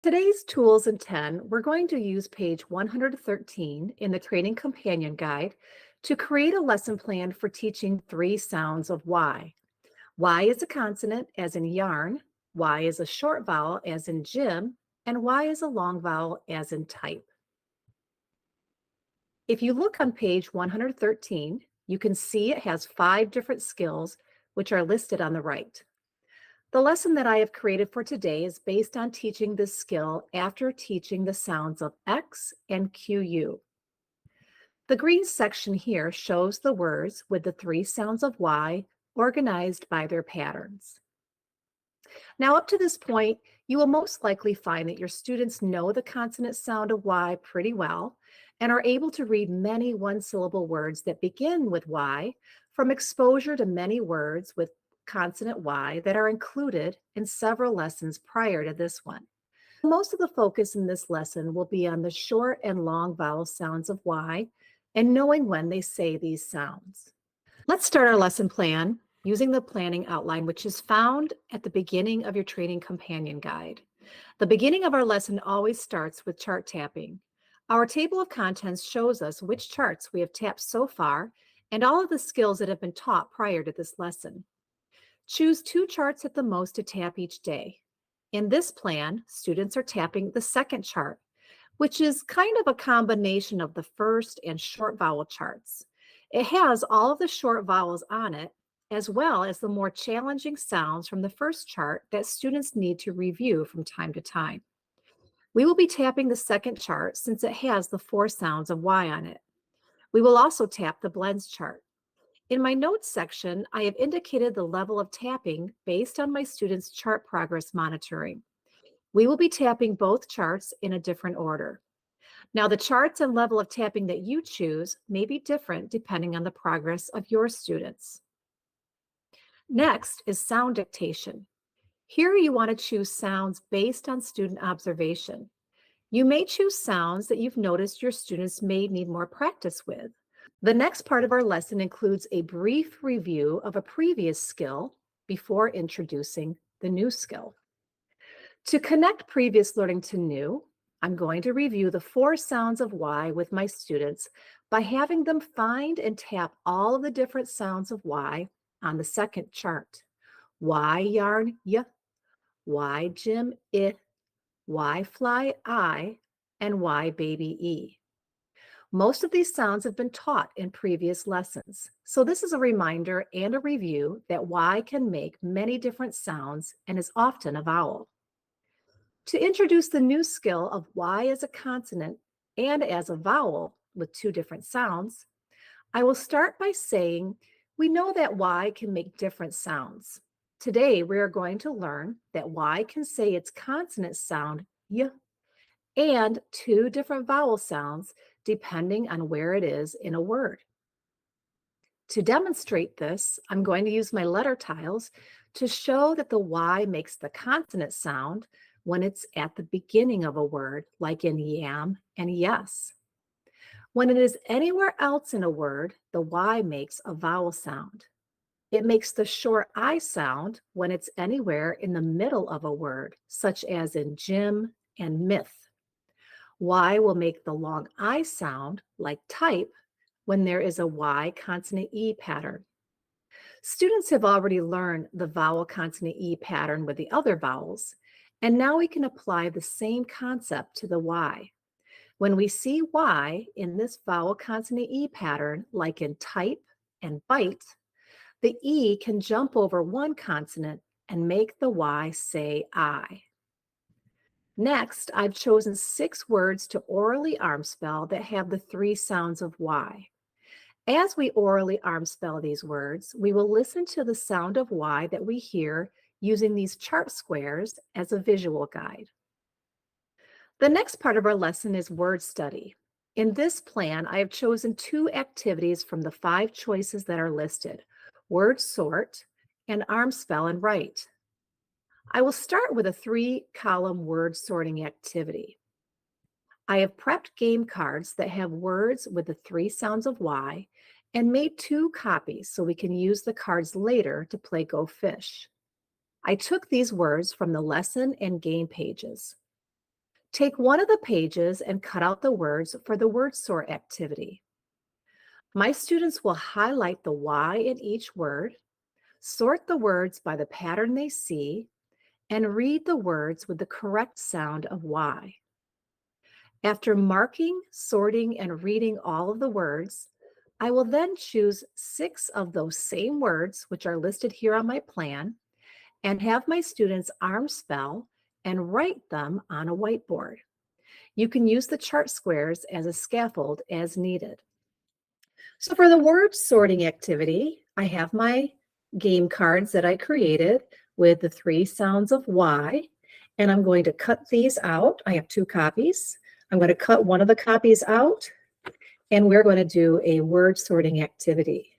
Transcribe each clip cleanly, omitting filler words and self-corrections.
Today's Tools in 10, we're going to use page 113 in the Training Companion Guide to create a lesson plan for teaching three sounds of Y. Y is a consonant, as in yarn, Y is a short vowel, as in gym, and Y is a long vowel, as in type. If you look on page 113, you can see it has 5 different skills, which are listed on the right. The lesson that I have created for today is based on teaching this skill after teaching the sounds of X and QU. The green section here shows the words with the 3 sounds of Y organized by their patterns. Now, up to this point, you will most likely find that your students know the consonant sound of Y pretty well and are able to read many one-syllable words that begin with Y from exposure to many words with consonant Y that are included in several lessons prior to this one. Most of the focus in this lesson will be on the short and long vowel sounds of Y and knowing when they say these sounds. Let's start our lesson plan using the planning outline, which is found at the beginning of your training companion guide. The beginning of our lesson always starts with chart tapping. Our table of contents shows us which charts we have tapped so far and all of the skills that have been taught prior to this lesson. Choose 2 charts at the most to tap each day. In this plan, students are tapping the second chart, which is kind of a combination of the first and short vowel charts. It has all of the short vowels on it, as well as the more challenging sounds from the first chart that students need to review from time to time. We will be tapping the second chart since it has the 4 sounds of Y on it. We will also tap the blends chart. In my notes section, I have indicated the level of tapping based on my students' chart progress monitoring. We will be tapping both charts in a different order. Now, the charts and level of tapping that you choose may be different depending on the progress of your students. Next is sound dictation. Here you want to choose sounds based on student observation. You may choose sounds that you've noticed your students may need more practice with. The next part of our lesson includes a brief review of a previous skill before introducing the new skill. To connect previous learning to new, I'm going to review the 4 sounds of Y with my students by having them find and tap all of the different sounds of Y on the second chart. Y yarn y, Y gym I, Y fly I, and Y baby E. Most of these sounds have been taught in previous lessons, so this is a reminder and a review that Y can make many different sounds and is often a vowel. To introduce the new skill of Y as a consonant and as a vowel with 2 different sounds, I will start by saying we know that Y can make different sounds. Today, we are going to learn that Y can say its consonant sound y and 2 different vowel sounds depending on where it is in a word. To demonstrate this, I'm going to use my letter tiles to show that the Y makes the consonant sound when it's at the beginning of a word, like in yam and yes. When it is anywhere else in a word, the Y makes a vowel sound. It makes the short I sound when it's anywhere in the middle of a word, such as in gym and myth. Y will make the long I sound, like type, when there is a Y consonant E pattern. Students have already learned the vowel consonant E pattern with the other vowels, and now we can apply the same concept to the Y. When we see Y in this vowel consonant E pattern, like in type and bite, the E can jump over one consonant and make the Y say I. Next, I've chosen 6 words to orally arm spell that have the 3 sounds of Y. As we orally arm spell these words, we will listen to the sound of Y that we hear using these chart squares as a visual guide. The next part of our lesson is word study. In this plan, I have chosen 2 activities from the 5 choices that are listed: word sort and arm spell and write. I will start with a 3-column word sorting activity. I have prepped game cards that have words with the 3 sounds of Y and made 2 copies so we can use the cards later to play Go Fish. I took these words from the lesson and game pages. Take one of the pages and cut out the words for the word sort activity. My students will highlight the Y in each word, sort the words by the pattern they see, and read the words with the correct sound of Y. After marking, sorting, and reading all of the words, I will then choose 6 of those same words, which are listed here on my plan, and have my students arm spell and write them on a whiteboard. You can use the chart squares as a scaffold as needed. So for the word sorting activity, I have my game cards that I created with the 3 sounds of Y, and I'm going to cut these out. I have 2 copies. I'm going to cut one of the copies out, and we're going to do a word sorting activity.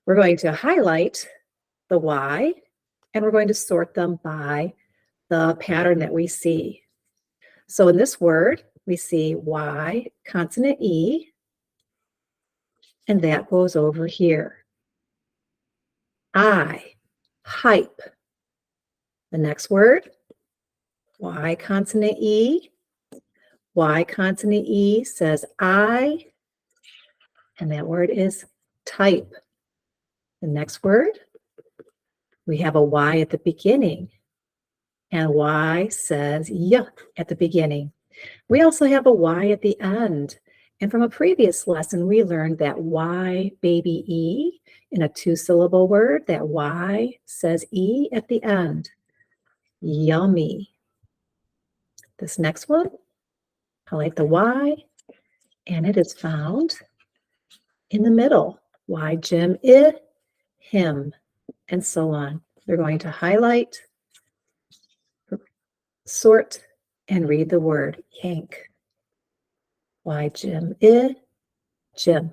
We're going to highlight the Y, and we're going to sort them by the pattern that we see. So in this word, we see Y, consonant E, and that goes over here. I, hype. The next word, Y, consonant E. Y, consonant E says I, and that word is type. The next word, we have a Y at the beginning, and Y says Y at the beginning. We also have a Y at the end. And from a previous lesson, we learned that Y, baby E, in a 2-syllable word, that Y says E at the end. Yummy. This next one, highlight the Y, and it is found in the middle. Y, Jim, I, him, and so on. We're going to highlight, sort, and read the word yank. Y, Jim, I, Jim.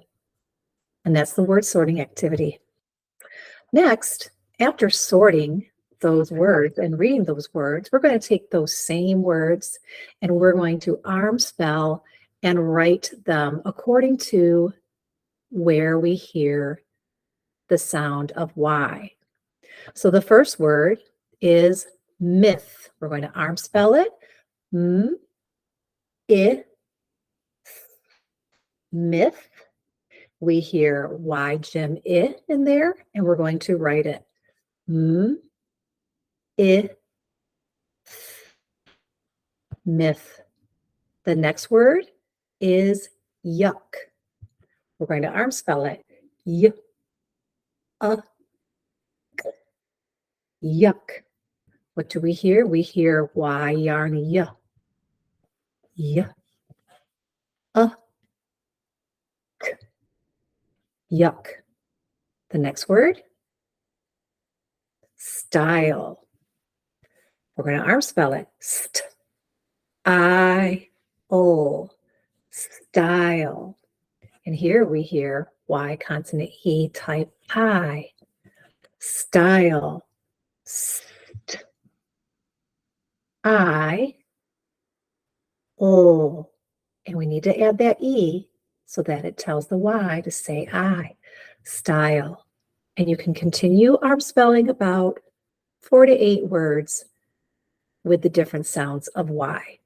And that's the word sorting activity. Next, after sorting those words and reading those words, we're going to take those same words and we're going to arm spell and write them according to where we hear the sound of Y. So the first word is myth. We're going to arm spell it. M, I, myth. We hear Y, Jim, I in there, and we're going to write it. M, I, myth. The next word is yuck. We're going to arm spell it. Y, yuck. What do we hear? We hear Y, yarn, y. Y, yuck. The next word, style. We're going to arm spell it. I-O, style. And here we hear Y, consonant E, type I. Style. I-O. And we need to add that E so that it tells the Y to say I. Style. And you can continue arm spelling about 4 to 8 words with the different sounds of Y.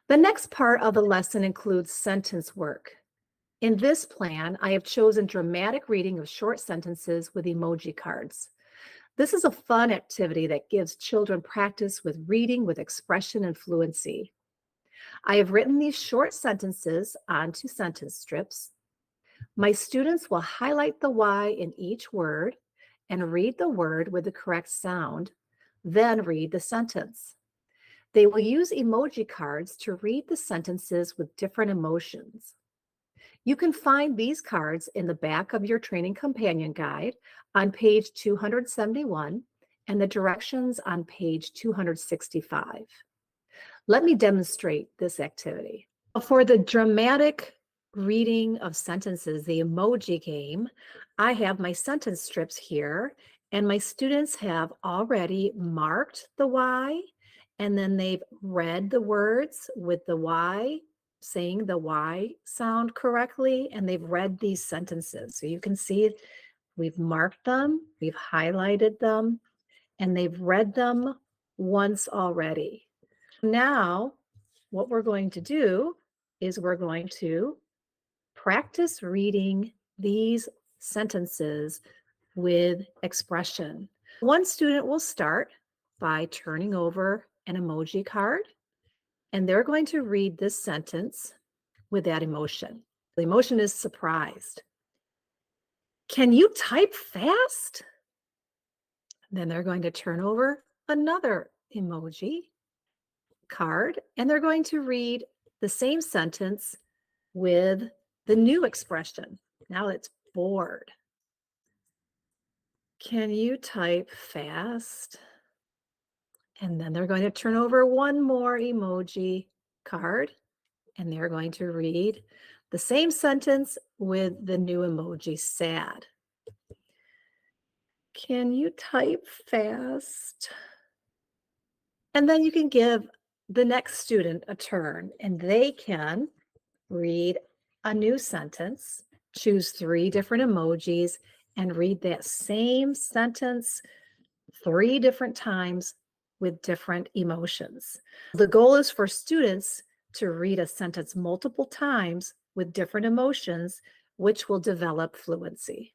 The next part of the lesson includes sentence work. In this plan, I have chosen dramatic reading of short sentences with emoji cards. This is a fun activity that gives children practice with reading with expression and fluency. I have written these short sentences onto sentence strips. My students will highlight the Y in each word and read the word with the correct sound, then read the sentence. They will use emoji cards to read the sentences with different emotions. You can find these cards in the back of your training companion guide on page 271 and the directions on page 265. Let me demonstrate this activity. For the dramatic reading of sentences, the emoji game, I have my sentence strips here, and my students have already marked the Y, and then they've read the words with the Y, saying the Y sound correctly, and they've read these sentences. So you can see we've marked them, we've highlighted them, and they've read them once already. Now, what we're going to do is we're going to practice reading these sentences with expression. One student will start by turning over an emoji card, and they're going to read this sentence with that emotion. The emotion is surprised. Can you type fast? Then they're going to turn over another emoji card, and they're going to read the same sentence with the new expression. Now it's bored. Can you type fast? And then they're going to turn over one more emoji card, and they're going to read the same sentence with the new emoji sad. Can you type fast? And then you can give the next student a turn, and they can read a new sentence, choose 3 different emojis, and read that same sentence 3 different times with different emotions. The goal is for students to read a sentence multiple times with different emotions, which will develop fluency.